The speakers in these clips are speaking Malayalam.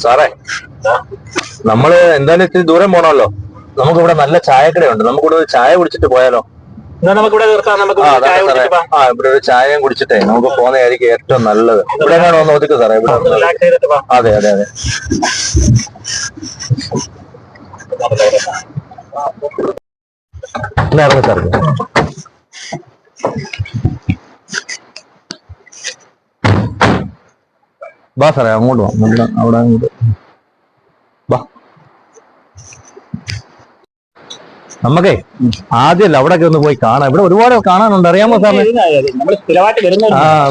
സാറേ, നമ്മള് എന്തായാലും ഇത്തിരി ദൂരം പോണല്ലോ. നമുക്കിവിടെ നല്ല ചായക്കടയുണ്ട്, നമുക്കിവിടെ ഒരു ചായ കുടിച്ചിട്ട് പോയാലോ? നമുക്കിവിടെ നിർത്താം. നമുക്ക് ഇവിടെ ഒരു ചായയും കുടിച്ചിട്ടേ നമുക്ക് പോകുന്നതായിരിക്കും ഏറ്റവും നല്ലത്. ഇവിടെ എങ്ങാണോ ഒന്ന് ഒതുക്കും സാറേ. ഇവിടെ അതെ അതെ അതെ. ഇറങ്ങി സാർ. വാ സാറേ, അങ്ങോട്ട് വാ. അവിടെ അങ്ങോട്ട് വാ. നമുക്കേ ആദ്യമല്ല അവിടെയൊക്കെ ഒന്ന് പോയി കാണാം. ഇവിടെ ഒരുപാട് കാണാനുണ്ട്, അറിയാമോ സാറിന്?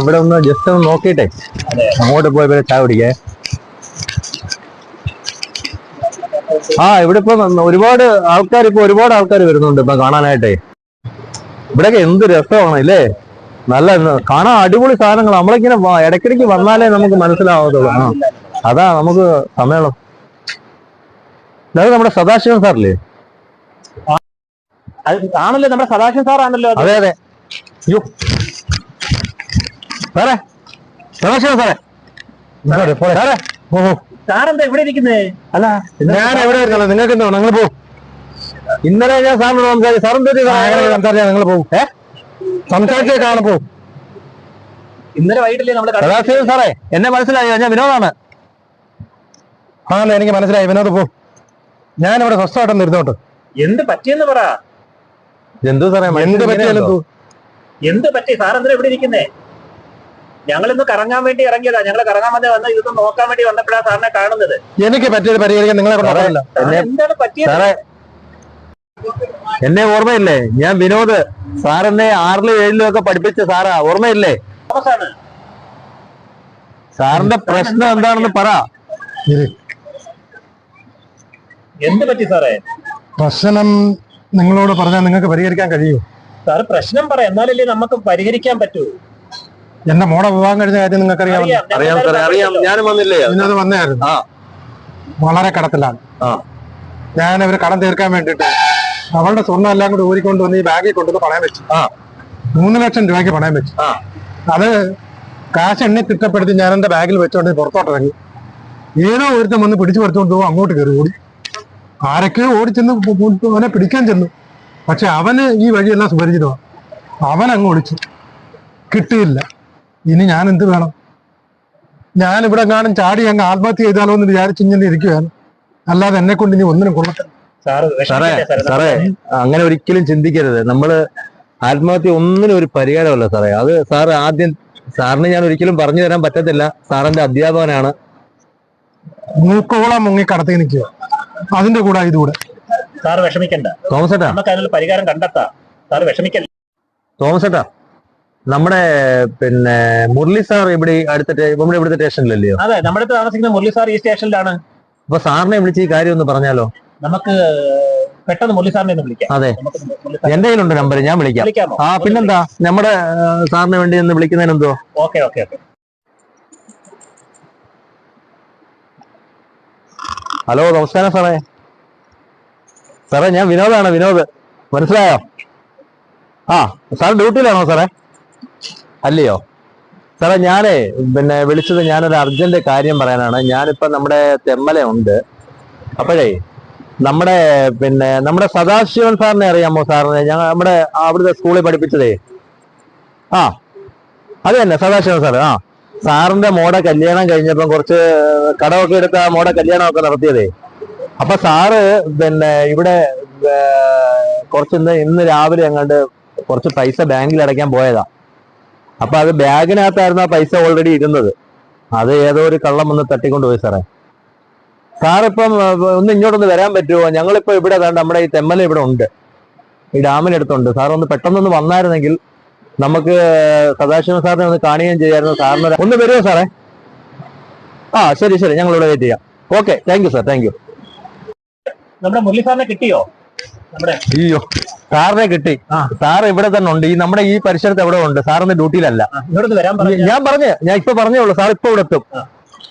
ഇവിടെ ഒന്ന് ജസ്റ്റ് ഒന്ന് നോക്കിയിട്ടേ അങ്ങോട്ട് പോയി ഇവിടെ ചായ കുടിക്കേ. ഇവിടെ ഇപ്പൊ ഒരുപാട് ആൾക്കാർ വരുന്നുണ്ട് ഇപ്പൊ കാണാനായിട്ടേ. ഇവിടെയൊക്കെ എന്ത് രസമാണ് ഇല്ലേ? നല്ല കാണാൻ അടിപൊളി സാധനങ്ങൾ. നമ്മളിങ്ങനെ ഇടയ്ക്കിടയ്ക്ക് വന്നാലേ നമുക്ക് മനസ്സിലാവത്തുള്ളൂ. അതാ നമുക്ക് സമയം. അത് നമ്മുടെ സദാശിവൻ സാറില്ലേ? ആണല്ലോ, നമ്മുടെ സദാശിവൻ സാറാണല്ലോ. അതെ അതെ. അയ്യോ സാറേ, സദാശിവൻ സാറേ. സാറേ സാറെന്താ ഇവിടെ ഇരിക്കുന്നേ? അല്ല, ഞാൻ എവിടെ ഇരിക്കണം? നിങ്ങൾക്ക് എന്തോ? നിങ്ങൾ പോകും. ഇന്നലെ ഞാൻ സാറിനോട് സംസാരിച്ചു. സംസാരിച്ചാ നിങ്ങൾ പോകും. സംസാരിച്ചേ കാണാൻ പോകും. ഇന്നലെ വൈകിട്ടല്ലേ നമ്മള് സദാശിവൻ സാറേ, എന്നെ മനസ്സിലായോ? ഞാൻ വിനോദാണ്. ആണല്ലോ, എനിക്ക് മനസ്സിലായി. വിനോദ് പോ. ഞാനിവിടെ സ്വസ്ഥമായിട്ടൊന്ന് ഇരുന്നോട്ട്. എന്ത് പറ്റിയെന്ന് പറ. എന്തു സാറേ? എന്ത് പറ്റിയാലും എന്ത് പറ്റി? സാറെന്താ ഇവിടെ ഇരിക്കുന്നേ? ഞങ്ങളിന്ന് കറങ്ങാൻ വേണ്ടി ഇറങ്ങിയതാ. ഞങ്ങള് കറങ്ങാൻ വന്ന് ഇതൊന്ന് നോക്കാൻ വേണ്ടി വന്നപ്പോഴാണ് സാറിനെ കാണുന്നത്. എനിക്ക് പറ്റിയത് പരിഹരിക്കാൻ നിങ്ങളെ എന്താണ് പറ്റിയത്? എന്നെ ഓർമ്മയില്ലേ? ഞാൻ വിനോദ്. സാർ എന്നെ 6ലും 7ലും ഒക്കെ പഠിപ്പിച്ച സാറാ, ഓർമ്മയില്ലേ? സാറിന്റെ പ്രശ്നം എന്താണെന്ന് പറ. എന്ത് പറ്റി സാറേ? പ്രശ്നം നിങ്ങളോട് പറഞ്ഞാൽ നിങ്ങൾക്ക് പരിഹരിക്കാൻ കഴിയൂ? സാർ പ്രശ്നം പറ, എന്നാലല്ലേ നമുക്ക് പരിഹരിക്കാൻ പറ്റൂ. എന്റെ മോളെ വിവാഹം കഴിഞ്ഞ കാര്യം നിങ്ങൾക്ക് അറിയാം? അറിയാം. ഞാനും വന്നില്ലേ? വിനോദ് വന്നായിരുന്നു. വളരെ കടത്തിലാണ്. ഞാൻ അവര് കടം തീർക്കാൻ വേണ്ടിട്ട് അവളുടെ സ്വർണ്ണം എല്ലാം കൂടി ഊരിക്കൊണ്ട് വന്ന് ഈ ബാഗിൽ കൊണ്ടുവന്ന് പണയം വെച്ചു. 3 ലക്ഷം രൂപയ്ക്ക് പണയം വെച്ചു. അത് കാശ് എണ്ണി തിട്ടപ്പെടുത്തി ഞാൻ എന്റെ ബാഗിൽ വെച്ചോണ്ട് പുറത്തോട്ടിറങ്ങി. ഏതോ ഒരുത്തം വന്ന് പിടിച്ചു പറിച്ചുകൊണ്ട് പോകും. അങ്ങോട്ട് കയറി ഓടി. ആരൊക്കെയോ ഓടിച്ചെന്ന് അവനെ പിടിക്കാൻ ചെന്നു. പക്ഷെ അവന് ഈ വഴിയെല്ലാം സുപരിചിതമാണ്. അവൻ അങ്ങ് ഒളിച്ചു. കിട്ടിയില്ല. ഇനി ഞാൻ എന്ത് വേണം? ഞാനിവിടെ കാണും ചാടി അങ്ങ് ആത്മഹത്യ ചെയ്താലോ എന്ന് വിചാരിച്ചിങ്ങനെ ഇരിക്കുകയാണ്. അല്ലാതെ എന്നെ കൊണ്ട് ഇനി ഒന്നിനും കൊള്ളത്തില്ല. സാറേ, അങ്ങനെ ഒരിക്കലും ചിന്തിക്കരുത്. നമ്മള് ആത്മഹത്യ ഒന്നിനും ഒരു പരിഹാരമല്ല സാറേ. അത് സാറ് ആദ്യം, സാറിന് ഞാൻ ഒരിക്കലും പറഞ്ഞു തരാൻ പറ്റത്തില്ല. സാറിന്റെ അധ്യാപകനാണ്. മൂക്കോളം മുങ്ങി കടത്തി നിൽക്കുക. അതിന്റെ കൂടെ ഇതുകൂടെ. സാറ് വിഷമിക്കണ്ട തോമസ് ഏട്ടാ, നമുക്ക് അതിനുള്ള പരിഹാരം കണ്ടെത്താം. സാറ് വിഷമിക്കല്ല. തോമസ് ഏട്ടാ, നമ്മുടെ പിന്നെ മുരളി സാർ ഇവിടെ നമ്മുടെ ഇവിടുത്തെ സ്റ്റേഷനിലല്ലയോ? അതെ, നമ്മുടെ താമസിക്കുന്ന മുരളി സാർ ഈ സ്റ്റേഷനിലാണ്. അപ്പൊ സാറിനെ വിളിച്ച് ഈ കാര്യം ഒന്ന് പറഞ്ഞാലോ? നമുക്ക് പെട്ടെന്ന് മുരളി സാറിനെ ഒന്ന് വിളിക്കാം. അതെ, എന്റെ കയ്യിലുണ്ട് നമ്പർ, ഞാൻ വിളിക്കാം. പിന്നെന്താ, നമ്മുടെ സാറിന് വേണ്ടി ഒന്ന് വിളിക്കുന്നതിനെന്തോ. ഓക്കെ. ഹലോ, നമസ്കാരം സാറേ. സാറേ, ഞാൻ വിനോദാണ്. വിനോദ്, മനസ്സിലായോ? സാർ ഡ്യൂട്ടിയിലാണോ സാറേ? അല്ലയോ സാറേ, ഞാനേ പിന്നെ വിളിച്ചത് ഞാനൊരു അർജന്റ് കാര്യം പറയാനാണ്. ഞാനിപ്പോ നമ്മുടെ തെമ്മല ഉണ്ട്. അപ്പോഴേ നമ്മുടെ സദാശിവൻ സാറിനെ അറിയാമോ സാറിനെ? നമ്മുടെ അവിടുത്തെ സ്കൂളിൽ പഠിപ്പിച്ചതേ. അത് തന്നെ, സദാശിവൻ സാറ്. സാറിന്റെ മോടെ കല്യാണം കഴിഞ്ഞപ്പം കുറച്ച് കടമൊക്കെ എടുത്ത മോടെ കല്യാണമൊക്കെ നടത്തിയതേ. അപ്പൊ സാറ് ഇവിടെ കുറച്ച് ഇന്ന് രാവിലെ അങ്ങോട്ട് കുറച്ച് പൈസ ബാങ്കിൽ അടയ്ക്കാൻ പോയതാ. അപ്പൊ അത് ബാഗിനകത്തായിരുന്നു ആ പൈസ ഓൾറെഡി ഇരുന്നത്. അത് ഏതോ ഒരു കള്ളം വന്ന് തട്ടിക്കൊണ്ട് പോയി സാറേ. സാറിപ്പം ഒന്ന് ഇങ്ങോട്ടൊന്ന് വരാൻ പറ്റുമോ? ഞങ്ങളിപ്പോ ഇവിടെ നമ്മുടെ ഈ തെമ്മല ഇവിടെ ഉണ്ട്, ഈ ഡാമിനടുത്തുണ്ട്. സാർ ഒന്ന് പെട്ടെന്നൊന്ന് വന്നായിരുന്നെങ്കിൽ നമുക്ക് സദാശിവൻ സാറിനെ ഒന്ന് കാണുകയും ചെയ്യായിരുന്നു. സാറിന് ഒന്ന് വരുമോ സാറേ? ശരി, ഞങ്ങളിവിടെ വെയിറ്റ് ചെയ്യാം. Okay, thank you sir, thank you. നമ്മുടെ മുരളി സാറിനെ കിട്ടിയോ? അയ്യോ, സാറിനെ കിട്ടി. സാർ ഇവിടെ തന്നെ ഉണ്ട്, നമ്മുടെ ഈ പരിസരത്ത് എവിടെ ഉണ്ട്. സാറിന് ഡ്യൂട്ടിയിലല്ല. ഞാൻ ഇപ്പൊ പറഞ്ഞോളൂ. സാർ ഇപ്പൊ ഇവിടെ എത്തും.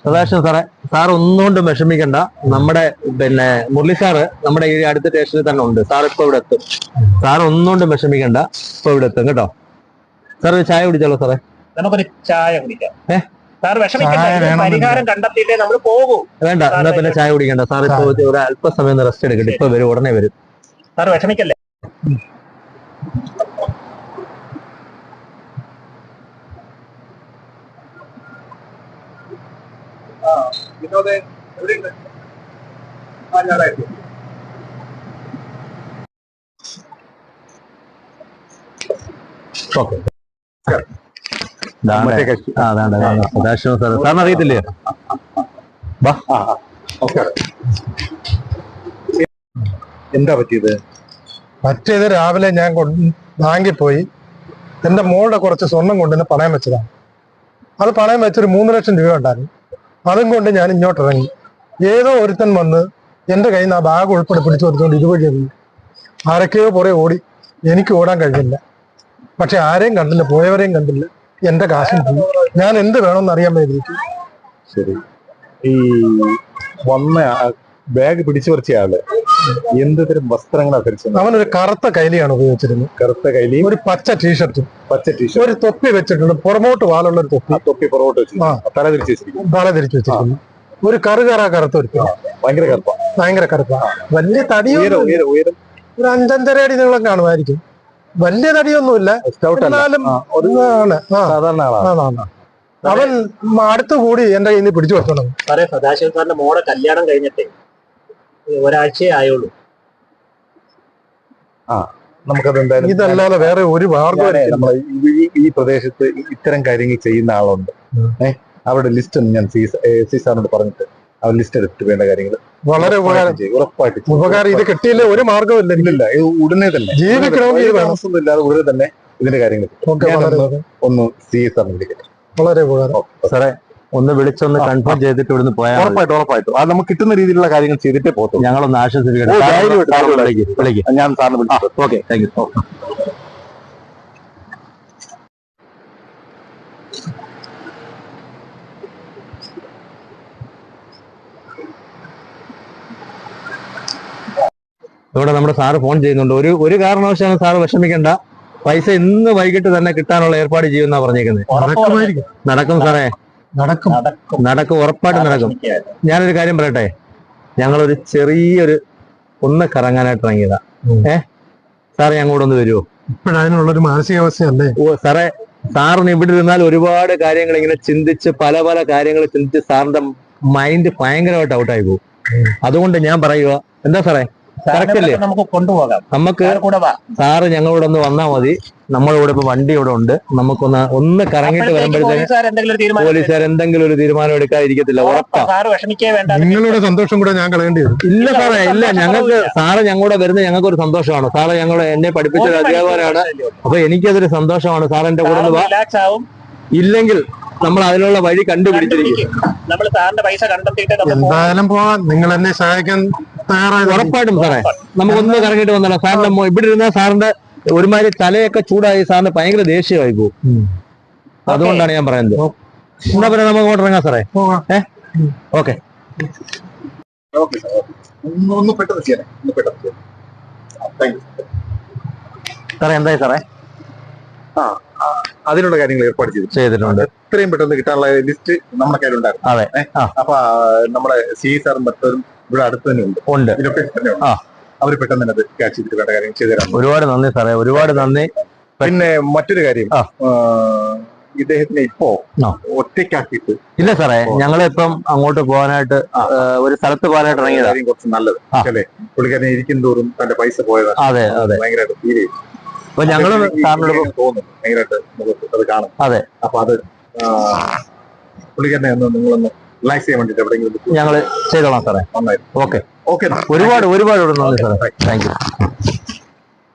സദാശിവൻ സാറേ, സാർ ഒന്നുകൊണ്ടും വിഷമിക്കണ്ട. നമ്മുടെ മുരളി സാറ് നമ്മുടെ ഈ അടുത്ത സ്റ്റേഷനിൽ തന്നെ ഉണ്ട്. സാർ ഇപ്പൊ ഇവിടെ എത്തും. സാർ ഒന്നുകൊണ്ടും വിഷമിക്കണ്ട, ഇപ്പൊ ഇവിടെ എത്തും കേട്ടോ. സാർ ഒരു ചായ കുടിച്ചാലോ സാറേ? നമുക്കൊരു ചായ കുടിക്കാം. സാർ ചായ വിഷമിക്കണ്ട, വേണമെന്നില്ല. പരിഹാരം കണ്ടെത്തിയിട്ടേ നമ്മൾ പോകൂ. വേണ്ട, എന്നാ പിന്നെ ചായ കുടിക്കണ്ട സാർ. ഇപ്പൊ ഒരു അല്പസമയം ഒന്ന് റെസ്റ്റ് എടുക്കട്ടെ. ഇപ്പൊ വരും, ഉടനെ വരും. സാർ വിഷമിക്കല്ലേ. ഓക്കെ. സദാശിവം സാർ, സാറിന് അറിയത്തില്ലേ? വാ. എന്താ പറ്റിയത്? മറ്റേത് രാവിലെ ഞാൻ ബാങ്കിൽ പോയി എന്റെ മോളുടെ കുറച്ച് സ്വർണം കൊണ്ടുവന്ന് പണയം വെച്ചതാണ്. അത് പണയം വെച്ചൊരു 3 ലക്ഷം രൂപ ഉണ്ടായിരുന്നു. അതും കൊണ്ട് ഞാൻ ഇങ്ങോട്ട് ഇറങ്ങി. ഏതോ ഒരുത്തൻ വന്ന് എന്റെ കയ്യിൽ നിന്ന് ആ ബാഗ് ഉൾപ്പെടെ പിടിച്ചു കൊടുത്തുകൊണ്ട് ഇതുവഴി ഇറങ്ങി. ആരൊക്കെയോ പുറകെ ഓടി. എനിക്ക് ഓടാൻ കഴിഞ്ഞില്ല. പക്ഷെ ആരെയും കണ്ടില്ല, പോയവരെയും കണ്ടില്ല. എന്റെ കാശും പോയി. ഞാൻ എന്ത് വേണമെന്ന് അറിയാൻ വേണ്ടിയിട്ട്. ശരി, ഈ വന്ന ബാഗ് പിടിച്ചു പറിച്ച ആള് എന്ത് തരം വസ്ത്രങ്ങളാണ് ധരിച്ചത്? അവനൊരു കറുത്ത കൈലിയാണ് ഉപയോഗിച്ചിരുന്നത്. കറുത്ത കൈലി, ഒരു പച്ച ടീഷർട്ടും, ഒരു തൊപ്പി വെച്ചിട്ടുണ്ട്, പുറമോട്ട് വാലുള്ള ഒരു തൊപ്പി. തൊപ്പി പുറകോട്ട് വെച്ചു, തല തിരിച്ചു വെച്ചിരിക്കുന്നു. തല തിരിച്ചു വെച്ചിരിക്കുന്നു. ഒരു കറുത്ത ഒരു ഭയങ്കര കറുപ്പ, ഭയങ്കര കറുപ്പ. വലിയ തടിയോ, ഉയരം ഒരു 5-5.5 അടി നീളം കാണുമായിരിക്കും. വലിയ തടിയൊന്നുമില്ല. സാധാരണ ആളാണ്. അവൻ അടുത്തു കൂടി എന്റെ കയ്യിൽ നിന്ന് പിടിച്ചു വെച്ചോണം. സാറേ, സദാശിവൻ സാറിന്റെ മോടെ കല്യാണം കഴിഞ്ഞിട്ടേ ഒരാഴ്ചയേ ആയുള്ളൂ. നമുക്കത് എന്തായാലും ഇതല്ലാതെ വേറെ ഒരു മാർഗം നമ്മളെ ഈ പ്രദേശത്ത് ഇത്തരം കാര്യങ്ങൾ ചെയ്യുന്ന ആളുണ്ട്. അവരുടെ ലിസ്റ്റ് ഒന്ന് ഞാൻ സി സാറിനോട് പറഞ്ഞിട്ട് അവർ ലിസ്റ്റ് എടുത്തിട്ട് വേണ്ട കാര്യങ്ങൾ വളരെ ഉറപ്പായിട്ട് ഉപകാരം. ഇത് കിട്ടിയില്ല ഒരു മാർഗമില്ല. ഇല്ല, ഉടനെ തന്നെ ജീവിക്കണമെങ്കിൽ താമസമൊന്നുമില്ലാതെ ഉടനെ തന്നെ ഇതിന്റെ കാര്യങ്ങൾ ഒന്ന് സി സാറിന് വിളിക്കട്ടെ. വളരെ ഉപകാരം സാറേ. ഒന്ന് വിളിച്ചൊന്ന് കൺഫേം ചെയ്തിട്ട് ഇവിടുന്ന് പോയാൽ ഉറപ്പായിട്ടും അത് നമുക്ക് കിട്ടുന്ന രീതിയിലുള്ള കാര്യങ്ങൾ ചെയ്തിട്ടേ പോകത്തുള്ളൂ. ഞങ്ങളൊന്ന് ആശ്വസിപ്പിക്കട്ടെ. ഞാൻ സാറിന് വിളിച്ചു. Okay, thank you. ഇവിടെ നമ്മുടെ സാറ് ഫോൺ ചെയ്യുന്നുണ്ട്. ഒരു കാരണവശാലും സാറ് വിഷമിക്കണ്ട. പൈസ ഇന്ന് വൈകിട്ട് തന്നെ കിട്ടാനുള്ള ഏർപ്പാട് ചെയ്യുമെന്നാ പറഞ്ഞേക്കുന്നത്. നടക്കും സാറേ, നടക്കും, ഉറപ്പായിട്ടും നടക്കും. ഞാനൊരു കാര്യം പറയട്ടെ, ഞങ്ങളൊരു ചെറിയൊരു ഒന്ന് കറങ്ങാനായിട്ട് ഇറങ്ങിയതാ. സാറ് ഞങ്ങോട്ട് ഒന്ന് വരുമോ? ഇപ്പോഴതിനുള്ളൊരു മാനസികാവസ്ഥയല്ലേ? സാറേ, സാറിന് ഇവിടെ ഇരുന്നാൽ ഒരുപാട് കാര്യങ്ങൾ ഇങ്ങനെ ചിന്തിച്ച് പല കാര്യങ്ങൾ ചിന്തിച്ച് സാറിന്റെ മൈൻഡ് ഭയങ്കരമായിട്ട് ഔട്ടായി പോകും. അതുകൊണ്ട് ഞാൻ പറയുക, എന്താ സാറേ, കറക്റ്റല്ലേ? നമുക്ക് കൊണ്ടുപോകാം. നമുക്ക് സാറ് ഞങ്ങളോട് ഒന്ന് വന്നാൽ മതി. നമ്മളിവിടെ ഇപ്പൊ വണ്ടി ഇവിടെ ഉണ്ട്. നമുക്കൊന്ന് കറങ്ങിയിട്ട് വരുമ്പോഴത്തേക്ക് പോലീസുകാർ എന്തെങ്കിലും ഒരു തീരുമാനം എടുക്കാതിരിക്കത്തില്ല. ഉറപ്പാ. നിങ്ങളുടെ സന്തോഷം കൂടെ ഞാൻ കളയേണ്ടി വരും. ഇല്ല സാറേ, ഇല്ല. ഞങ്ങൾക്ക് സാറ് ഞങ്ങളുടെ വരുന്നത് ഞങ്ങൾക്ക് ഒരു സന്തോഷമാണ്. സാറ് എന്നെ പഠിപ്പിച്ച ഒരു അധ്യാപകനാണ്. അപ്പൊ എനിക്കതൊരു സന്തോഷമാണ്. സാർ എന്റെ കൂടെ ഇല്ലെങ്കിൽ നമ്മൾ അതിനുള്ള വഴി കണ്ടുപിടിച്ചിരിക്കും. നമ്മൾ സാറിന്റെ പൈസ കണ്ടെത്തിയിട്ട് എന്തായാലും പോവാൻ നിങ്ങൾ എന്നെ സഹായിക്കാൻ തയ്യാറായി. ഉറപ്പായിട്ടും സാറേ, നമുക്കൊന്ന് കറങ്ങിയിട്ട് വന്നല്ലോ. സാറിന്റെ ഇവിടെ ഇരുന്നാൽ സാറിന്റെ ഒരുമാതിരി തലയൊക്കെ ചൂടായി സാറിന് ഭയങ്കര ദേഷ്യമായി പോകും. അതുകൊണ്ടാണ് ഞാൻ പറയുന്നത്. എന്നാ പിന്നെ നമുക്ക് അങ്ങോട്ട് ഇറങ്ങാം സാറേ. ഓക്കെ. സാറേ, എന്തായി സാറേ? അതിനുള്ള കാര്യങ്ങൾ ഏർപ്പാട് ചെയ്തിട്ടുണ്ട്. എത്രയും പെട്ടെന്ന് കിട്ടാനുള്ള ലിസ്റ്റ് നമ്മുടെ കയ്യിലുണ്ടായിരുന്നു. അതെ. അപ്പൊ നമ്മുടെ സി സാറും മറ്റൊരു ഇവിടെ അടുത്ത് തന്നെ ഉണ്ട്. ഇതിലൊക്കെ അവർ പെട്ടെന്ന് തന്നെ അത് ക്യാച്ച് ചെയ്തിട്ട് വേണ്ട കാര്യങ്ങൾ ചെയ്തു തരാം. ഒരുപാട് നന്ദി സാറേ, ഒരുപാട് നന്ദി. പിന്നെ മറ്റൊരു കാര്യം, ഇദ്ദേഹത്തിനെ ഇപ്പോ ഒറ്റയ്ക്കാക്കിയിട്ട് ഇല്ല സാറേ, ഞങ്ങളിപ്പം അങ്ങോട്ട് പോകാനായിട്ട് ഒരു സ്ഥലത്ത് പോകാനായിട്ട് ഇറങ്ങിയതായിരിക്കും കുറച്ച് നല്ലത്. അല്ലേ, പുള്ളിക്കാരനെ ഇരിക്കും തോറും തന്റെ പൈസ പോയതാണ്. അതെ, അതെ, ഭയങ്കരമായിട്ട് ഫീൽ ചെയ്തു. അപ്പൊ ഞങ്ങള് സാറിനോട് തോന്നുന്നു ഭയങ്കരമായിട്ട് മുഖത്ത് അത് കാണും. അതെ. അപ്പൊ അത് പുള്ളിക്കാരനെ ഒന്ന് നിങ്ങളൊന്ന് റിലാക്സ് ചെയ്യാൻ വേണ്ടിട്ട് എവിടെയെങ്കിലും ഞങ്ങള് ചെയ്തോളാം സാറേ. ഓക്കെ, ഒരുപാട് നന്ദി സാറേ. Thank you.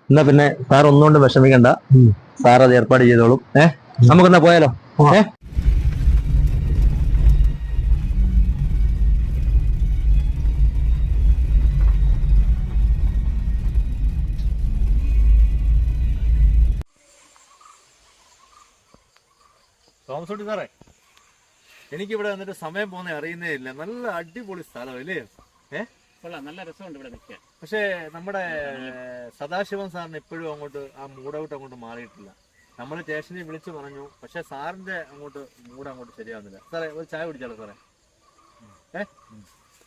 എന്നാ പിന്നെ സാർ ഒന്നുകൊണ്ട് വിഷമിക്കണ്ട. സാർ അത് ഏർപ്പാട് ചെയ്തോളും. നമുക്കെന്നാ പോയാലോ? തോമസോട്ടി സാറേ, എനിക്കിവിടെ വന്നിട്ട് സമയം പോകുന്ന അറിയുന്നേ ഇല്ല. നല്ല അടിപൊളി സ്ഥലം അല്ലേ? നല്ല രസമുണ്ട് ഇവിടെ നിൽക്കാൻ. പക്ഷേ നമ്മുടെ സദാശിവൻ സാറിന് ഇപ്പോഴും അങ്ങോട്ട് ആ മൂഡൌട്ട് അങ്ങോട്ട് മാറിയിട്ടില്ല. നമ്മൾ സ്റ്റേഷനിൽ വിളിച്ചു പറഞ്ഞു, പക്ഷെ സാറിന്റെ മൂഡ് അങ്ങോട്ട് ശരിയാവുന്നില്ല. സാറേ ഒരു ചായ കുടിച്ചാലോ സാറേ?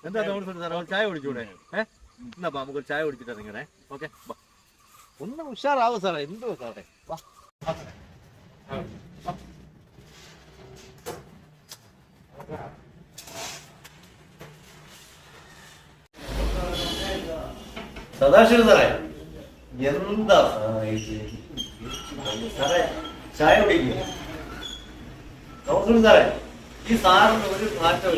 എന്താ തോന്നുന്നു സാറേ, ഒരു ചായ കുടിച്ചൂടെ? എന്നാ നമുക്കൊരു ചായ കുടിച്ചിട്ട് ഇറങ്ങണേ. ഓക്കെ, ഒന്ന് ഉഷാറാവും സാറേ. എന്തോ സാറേ, വാ. സദാശിവ സാറേ, എന്താ സാറേ ചായ കുടിക്കും? സാറേ ഈ സാറിന് ഒരു മാറ്റം.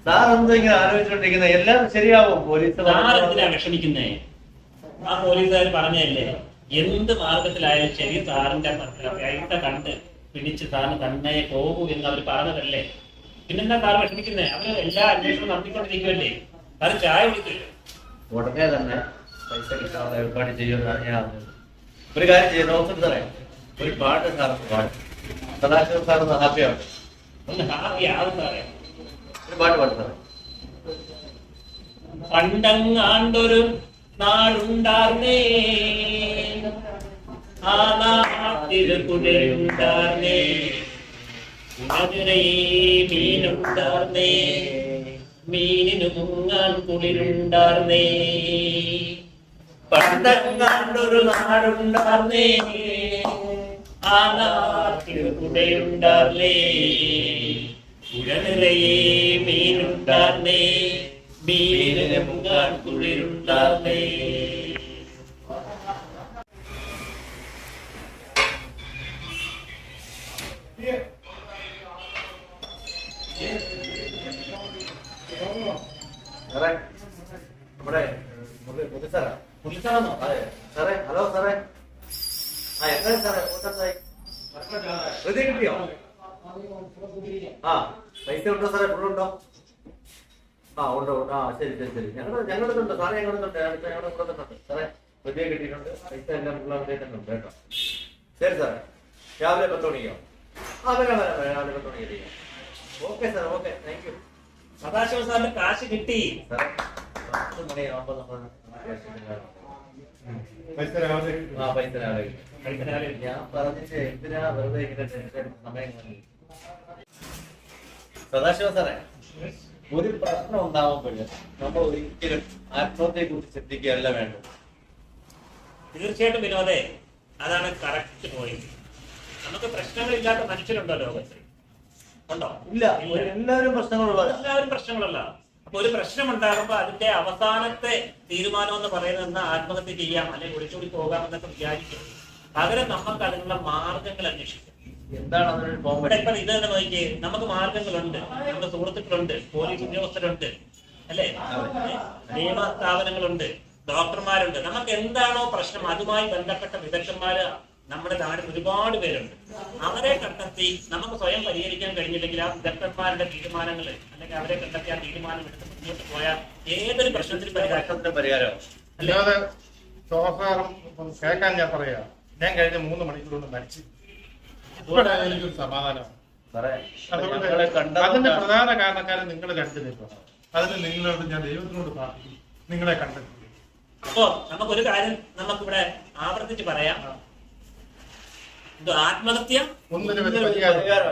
സാർ എന്തോ ഇങ്ങനെ ആലോചിച്ചോണ്ടിരിക്കുന്ന? എല്ലാം ശരിയാവും. പോലീസ് വിഷമിക്കുന്നേ? ആ പോലീസുകാർ പറഞ്ഞല്ലേ, എന്ത് മാർഗത്തിലായാലും ശരി സാറിന്റെ പൈസ കണ്ട് പിടിച്ച് സാറിന് തന്നെ പോകൂ എന്ന് അവർ പറഞ്ഞതല്ലേ. പിന്നെന്താ സാർ വിഷമിക്കുന്നേ? അവര് എല്ലാ അന്വേഷണവും നടത്തിക്കൊണ്ടിരിക്കുമല്ലേ. സാറ് ചായ കുടിക്കില്ല. ഉടനെ തന്നെ പൈസ കിട്ടാനുള്ള ഏർപ്പാട് ചെയ്യുമെന്നാണ് ഞാൻ അറിഞ്ഞത്. ഒരു കാര്യം ചെയ്യുന്ന ഓഫീസർ സാറേ, ഒരു പാട്ട് സാറിന് പാടും. സദാശിവ സാറൊന്ന് ഹാപ്പിയാവും. ഒന്ന് ഹാപ്പി ആവും സാറേ. ഒരു പാട്ട് പാടും സാറേ. പണ്ടങ്ങാണ്ടൊരു നാടുണ്ടാർന്നേ, ആ നാട്ടിൽ കുടയുണ്ടാർന്നേ, കുടനിറയെ മീനുണ്ടാർന്നേ, മീനിനു മുങ്ങാൻ കുളിരുണ്ടാർന്നേ. പണ്ടങ്ങാണ്ടൊരു നാടുണ്ടാർന്നേ, ആ നാട്ടിൽ കുടയുണ്ടാർന്നേ, കുടനിറയെ മീനുണ്ടാർന്നേ, മീനിനു മുങ്ങാൻ കുളിരുണ്ടാർന്നേ. സാറേ, നമ്മുടെ പോലീസാണോ? അതെ സാറേ. ഹലോ സാറേ. എന്താ സാറേ പ്രതിയെ കിട്ടിയോ? പൈസ ഉണ്ടോ സാറേ? ഫുള്ളുണ്ടോ? ഉണ്ടോ? ശരി. ഞങ്ങളുടെ സാറേ, ഞങ്ങളുടെ സാറേ പ്രതിയെ കിട്ടിയിട്ടുണ്ട്. പൈസ എല്ലാം ഫുള്ളാണ് കേട്ടോ. ശരി സാറേ, രാവിലെ 10 മണിക്കോ? വരാം. രാവിലെ 10 മണിക്ക് എത്തിക്കാം. Okay sir, okay, thank you. Sadashiva സാറിന് കാശ് കിട്ടി. സാറേ 10 മണിയാകുമ്പോൾ നമ്മൾ പൈസ രാവിലെ ഞാൻ പറഞ്ഞിട്ട് എന്തിനാ വെറുതെ ഇങ്ങനെ സമയം. സദാശിവ സാറേ, ഒരു പ്രശ്നം ഉണ്ടാവുമ്പോഴ് നമ്മൾ ഒരിക്കലും ആത്മഹത്യയെ കുറിച്ച് ചിന്തിക്കുകയല്ല വേണ്ടത്. തീർച്ചയായിട്ടും വിനോദേ, അതാണ് കറക്റ്റ് പോയിന്റ്. നമുക്ക് പ്രശ്നങ്ങളില്ലാത്ത മനുഷ്യരുണ്ടോ ലോകത്ത്? ഉണ്ടോ? ഇല്ല. എല്ലാവരും പ്രശ്നങ്ങളുള്ള. അപ്പൊ ഒരു പ്രശ്നം ഉണ്ടാകുമ്പോ അതിന്റെ അവസാനത്തെ തീരുമാനം എന്ന് പറയുന്നത് ആത്മഹത്യ ചെയ്യാം, അല്ലെങ്കിൽ ഒളിച്ചോടി പോകാം എന്നൊക്കെ വിചാരിക്കും. പകരം നമുക്ക് അതിനുള്ള മാർഗങ്ങൾ അന്വേഷിക്കും. എന്താണ് അതിനൊരു ഇവിടെ ഇപ്പൊ ഇത് തന്നെ നോക്കിയേ, നമുക്ക് മാർഗങ്ങളുണ്ട്, നമ്മുടെ സുഹൃത്തുക്കളുണ്ട്, പോലീസ് ഉദ്യോഗസ്ഥരുണ്ട്, അല്ലെ, നിയമ സ്ഥാപനങ്ങളുണ്ട്, ഡോക്ടർമാരുണ്ട്. നമുക്ക് എന്താണോ പ്രശ്നം അതുമായി ബന്ധപ്പെട്ട വിദഗ്ധന്മാര് നമ്മുടെ നാട്ടിൽ ഒരുപാട് പേരുണ്ട്. അവരെ കണ്ടെത്തി നമുക്ക് സ്വയം പരിഹരിക്കാൻ കഴിഞ്ഞില്ലെങ്കിൽ ആ വിദഗ്ധന്മാരുടെ തീരുമാനങ്ങൾ അല്ലെങ്കിൽ അവരെ കണ്ടെത്തി ആ തീരുമാനം എടുത്ത് മുന്നോട്ട് പോയാൽ ഏതൊരു പ്രശ്നത്തിന് പരിഹാരം അല്ലാതെ കേൾക്കാൻ ഞാൻ പറയാ, ഞാൻ കഴിഞ്ഞ 3 മണിക്കൂർ കൊണ്ട് മരിച്ചു. ഇപ്പോഴാണ് എനിക്കൊരു സമാധാനമാണ്. അതിന്റെ പ്രധാന കാരണക്കാരൻ നിങ്ങൾ കണ്ടില്ല. അതിന് നിങ്ങളോട് ഞാൻ ദൈവത്തിനോട് പ്രാർത്ഥിക്കും, നിങ്ങളെ കണ്ടെത്തി. അപ്പോ നമുക്കൊരു കാര്യം നമുക്കിവിടെ ആവർത്തിച്ച് പറയാം, ആത്മഹത്യ ഒന്നിനും പരിഹാരം